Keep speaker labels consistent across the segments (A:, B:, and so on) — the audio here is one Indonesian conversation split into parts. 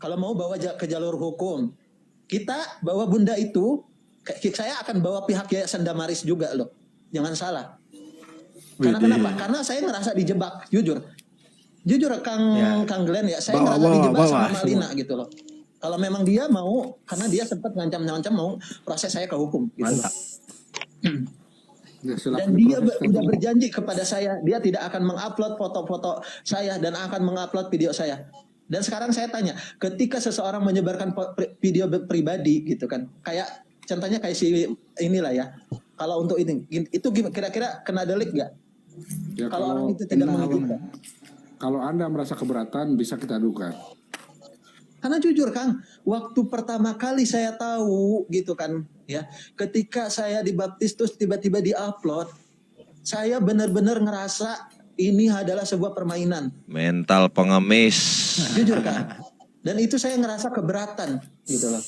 A: Kalau mau bawa ke jalur hukum, kita bawa bunda itu, saya akan bawa pihak Yayasan Damaris juga loh. Jangan salah. Karena kenapa? Karena saya ngerasa dijebak, jujur Kang Glenn ya, saya ngerasa dijebak sama Malina gitu loh. Kalau memang dia mau, karena dia sempat ngancam-ngancam mau proses saya ke hukum gitu loh. Dan dia udah berjanji kepada saya, dia tidak akan mengupload foto-foto saya dan akan mengupload video saya. Dan sekarang saya tanya, ketika seseorang menyebarkan video pribadi gitu kan, kayak contohnya kayak si inilah ya, kalau untuk itu kira-kira kena delik nggak?
B: Ya,
A: kalau orang itu tidak mengajukan.
B: Kalau Anda merasa keberatan, bisa kita adukan.
A: Karena jujur Kang, waktu pertama kali saya tahu gitu kan, ya, ketika saya dibaptis terus tiba-tiba diupload, saya benar-benar ngerasa ini adalah sebuah permainan.
C: Mental pengemis.
A: Jujur Kang. Dan itu saya ngerasa keberatan gitu loh.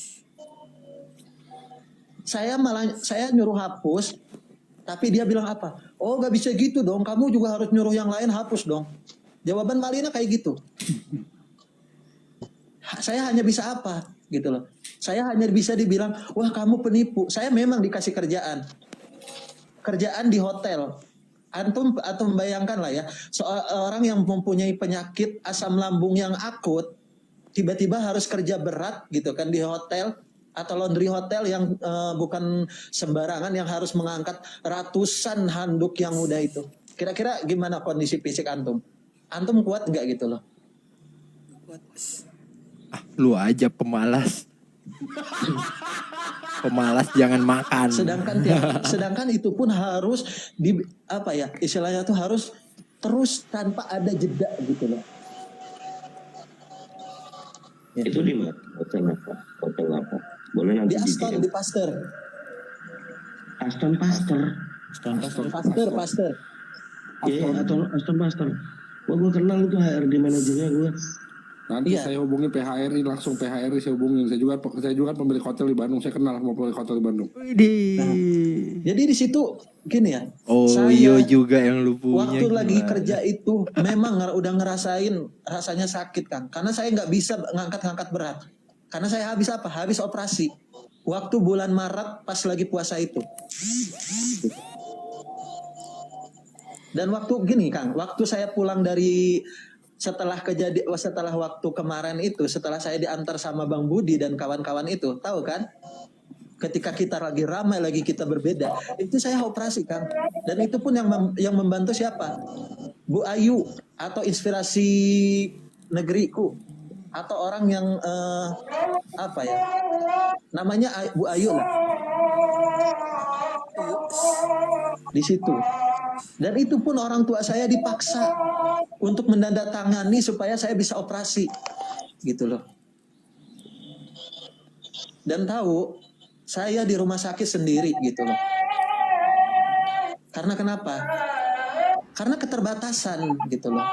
A: Saya nyuruh hapus, tapi dia bilang apa? Oh gak bisa gitu dong, kamu juga harus nyuruh yang lain hapus dong. Jawaban Malina kayak gitu. Saya hanya bisa apa gitu loh. Saya hanya bisa dibilang, wah kamu penipu. Saya memang dikasih kerjaan di hotel. Antum atau membayangkan lah ya, seorang yang mempunyai penyakit asam lambung yang akut, tiba-tiba harus kerja berat gitu kan di hotel atau laundry hotel yang bukan sembarangan, yang harus mengangkat ratusan handuk yang udah itu. Kira-kira gimana kondisi fisik antum? Antum kuat nggak gitu loh?
D: Kuat.
E: Lu aja pemalas. Pemalas jangan makan.
A: Sedangkan itu pun harus istilahnya tuh harus terus tanpa ada jeda gitu loh.
F: Ya. Itu di mana? Hotel apa? Boleh nanti
A: di Aston, di Pasteur.
F: Aston Pasteur.
A: Pasteur.
F: Iya, Aston Pasteur. Wah, gue kenal itu HRD manajernya gue.
B: Nanti saya hubungi PHRI, langsung PHRI saya hubungin. Saya juga pemilik hotel di Bandung. Saya kenal sama pemilik hotel di Bandung.
A: Nah, jadi di situ gini ya.
E: Saya juga yang lu punya.
A: Waktu lagi kerja itu memang udah ngerasain rasanya sakit kan. Karena saya nggak bisa ngangkat berat. Karena saya habis operasi. Waktu bulan Maret pas lagi puasa itu. Dan waktu gini Kang, waktu saya pulang dari setelah waktu kemarin itu, setelah saya diantar sama Bang Budi dan kawan-kawan itu, tahu kan? Ketika kita lagi ramai, lagi kita berbeda, itu saya operasi Kang. Dan itu pun yang membantu siapa? Bu Ayu atau Inspirasi Negeriku, atau orang yang namanya Bu Ayu lah. Di situ. Dan itu pun orang tua saya dipaksa untuk menandatangani supaya saya bisa operasi gitu loh. Dan tahu saya di rumah sakit sendiri gitu loh. Karena kenapa? Karena keterbatasan gitu loh.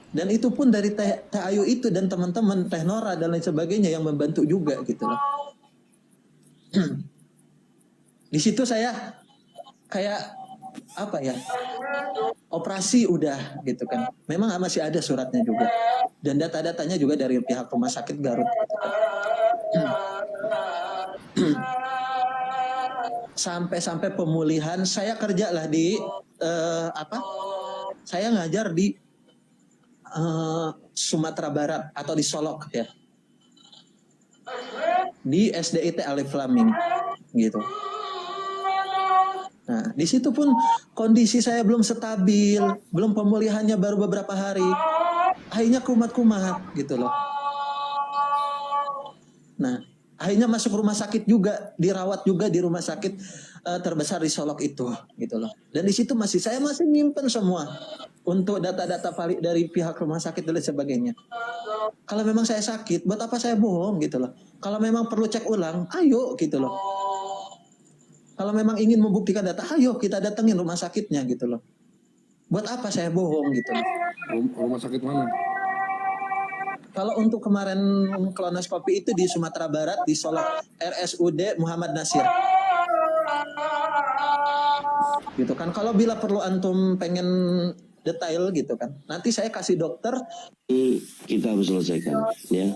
A: Dan itu pun dari Teh Ayu itu dan teman-teman, Teh Nora dan lain sebagainya yang membantu juga gitu loh. Di situ saya kayak operasi udah gitu kan. Memang masih ada suratnya juga. Dan data-datanya juga dari pihak rumah sakit Garut gitu kan. Sampai pemulihan saya kerja lah di saya ngajar di Sumatera Barat atau di Solok ya. Di SDIT Alif Laming gitu. Nah, di situ pun kondisi saya belum stabil, belum pemulihannya baru beberapa hari. Akhirnya kumat-kumat gitu loh. Nah, akhirnya masuk rumah sakit juga, dirawat juga di rumah sakit terbesar di Solok itu gitu loh. Dan di situ saya masih nyimpen semua untuk data-data valid dari pihak rumah sakit dan sebagainya. Kalau memang saya sakit, buat apa saya bohong gitu loh. Kalau memang perlu cek ulang, ayo gitu loh. Kalau memang ingin membuktikan data, ayo kita datengin rumah sakitnya gitu loh. Buat apa saya bohong gitu loh.
B: Rumah sakit mana?
A: Kalau untuk kemarin kolonoskopi itu di Sumatera Barat, di Solok, RSUD Muhammad Nasir. Gitu kan. Kalau bila perlu antum pengen detail gitu kan. Nanti saya kasih dokter.
F: Kita harus selesaikan ya.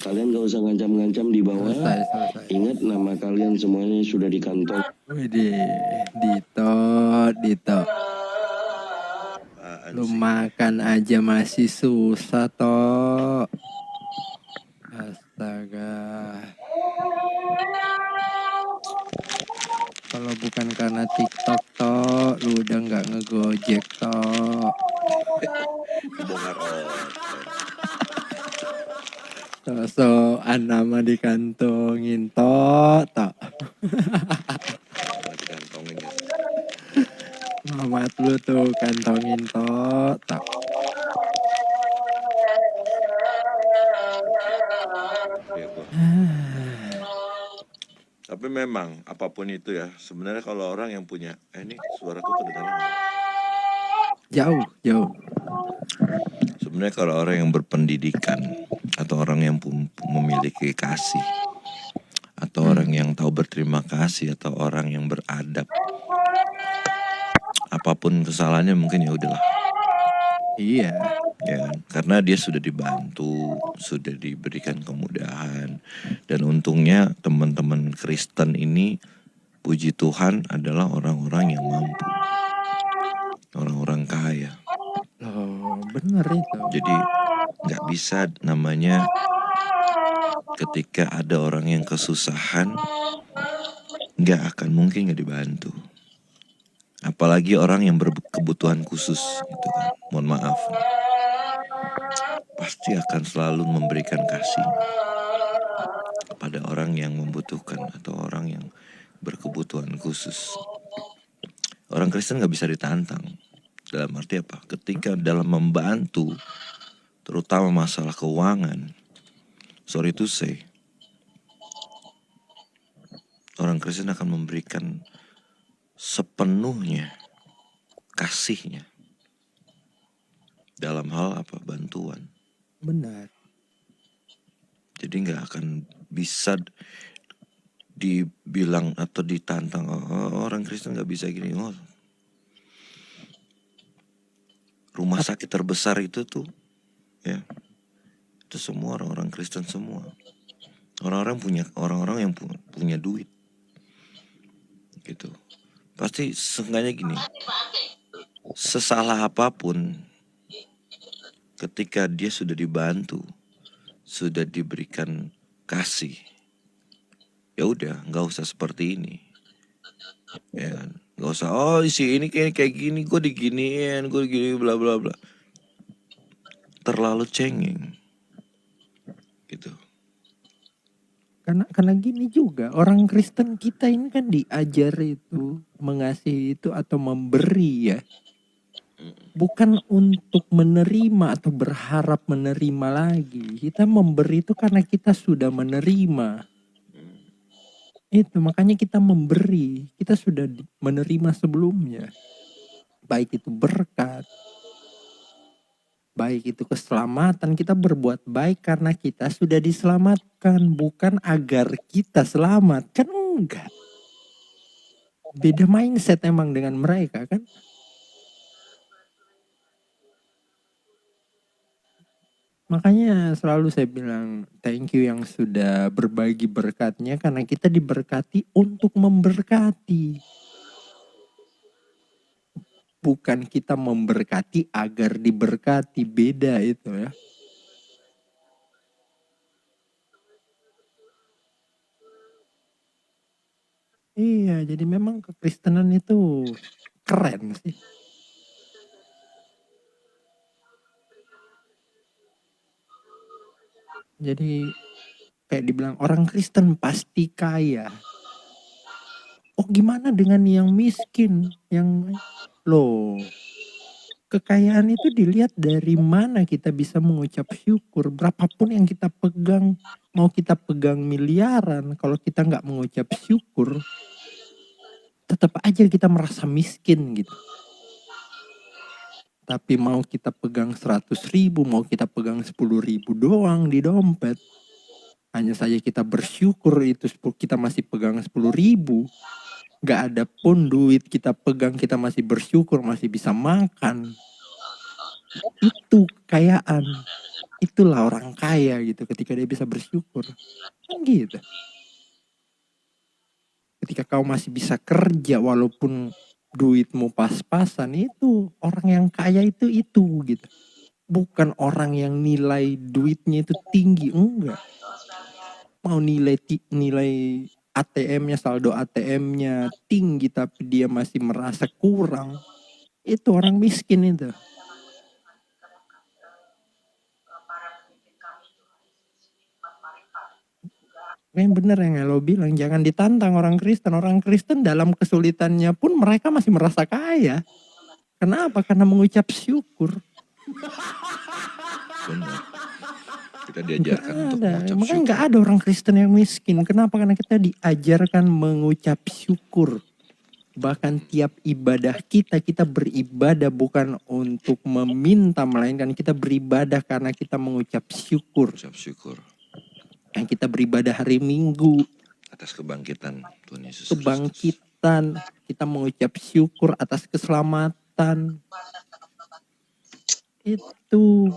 F: Kalian gak usah ngancam-ngancam di bawah.
E: Selesai.
F: Ingat nama kalian semuanya sudah di kantong.
E: Widih, Dito. Lu makan aja masih susah toh. Astaga. Kalau bukan karena TikTok toh, lu udah nggak ngegojek toh. So-soan nama dikantongin toh. Mamat lu tuh kantongin toh.
C: Tapi memang apapun itu ya, sebenarnya kalau orang yang punya, ini suaraku kedengaran.
E: Jauh.
C: Sebenarnya kalau orang yang berpendidikan atau orang yang memiliki kasih atau orang yang tahu berterima kasih atau orang yang beradab, apapun kesalahannya mungkin ya udahlah.
E: Iya.
C: Ya kan? Karena dia sudah dibantu, sudah diberikan kemudahan, dan untungnya teman-teman Kristen ini, puji Tuhan, adalah orang-orang yang mampu, orang-orang kaya.
E: Oh, bener itu.
C: Jadi nggak bisa namanya ketika ada orang yang kesusahan nggak akan mungkin nggak dibantu. Apalagi orang yang berkebutuhan khusus gitu kan. Mohon maaf. Pasti akan selalu memberikan kasih kepada orang yang membutuhkan atau orang yang berkebutuhan khusus. Orang Kristen nggak bisa ditantang. Dalam arti apa? Ketika dalam membantu, terutama masalah keuangan, sorry to say, orang Kristen akan memberikan sepenuhnya kasihnya dalam hal apa? Bantuan.
E: Benar.
C: Jadi nggak akan bisa dibilang atau ditantang, oh, orang Kristen nggak bisa gini. Oh, rumah sakit terbesar itu tuh, ya, itu semua orang-orang Kristen semua. Orang-orang yang punya duit, gitu. Pasti seenggaknya gini, sesalah apapun, ketika dia sudah dibantu, sudah diberikan kasih, ya udah, nggak usah seperti ini, ya kan? Nggak usah, oh si ini kayak gini, gue diginiin, gue gini, bla bla bla. Terlalu cengeng, gitu.
E: Karena gini juga, orang Kristen kita ini kan diajar itu mengasihi itu atau memberi ya. Bukan untuk menerima atau berharap menerima lagi. Kita memberi itu karena kita sudah menerima. Itu makanya kita memberi. Kita sudah menerima sebelumnya. Baik itu berkat, baik itu keselamatan. Kita berbuat baik karena kita sudah diselamatkan, bukan agar kita selamat. Kan enggak. Beda mindset emang dengan mereka kan. Makanya selalu saya bilang thank you yang sudah berbagi berkatnya, karena kita diberkati untuk memberkati. Bukan kita memberkati agar diberkati, beda itu ya. Iya, jadi memang kekristenan itu keren sih. Jadi kayak dibilang orang Kristen pasti kaya. Oh gimana dengan yang miskin? Yang loh, kekayaan itu dilihat dari mana kita bisa mengucap syukur. Berapapun yang kita pegang, mau kita pegang miliaran, kalau kita nggak mengucap syukur, tetap aja kita merasa miskin gitu. Tapi mau kita pegang 100.000, mau kita pegang 10.000 doang di dompet, hanya saja kita bersyukur itu kita masih pegang 10.000. Gak ada pun duit kita pegang, kita masih bersyukur, masih bisa makan. Itu kekayaan. Itulah orang kaya gitu ketika dia bisa bersyukur. Kan gitu. Ketika kau masih bisa kerja walaupun duitmu pas-pasan, itu orang yang kaya itu gitu. Bukan orang yang nilai duitnya itu tinggi, enggak. Mau nilai ATM-nya, saldo ATM-nya tinggi tapi dia masih merasa kurang. Itu orang miskin itu. Yang bener yang lo bilang, jangan ditantang orang Kristen. Orang Kristen dalam kesulitannya pun mereka masih merasa kaya. Kenapa? Karena mengucap syukur.
C: Benar. Kita
E: Nggak
C: diajarkan untuk
E: ada.
C: mengucap
E: Makanya nggak
C: syukur.
E: ada orang Kristen yang miskin. Kenapa? Karena kita diajarkan mengucap syukur. Bahkan tiap ibadah kita beribadah bukan untuk meminta, melainkan kita beribadah karena kita mengucap syukur.
C: Mengucap syukur
E: Yang kita beribadah hari Minggu,
C: atas kebangkitan Tuhan Yesus Kristus.
E: kebangkitan, kita mengucap syukur atas keselamatan. Itu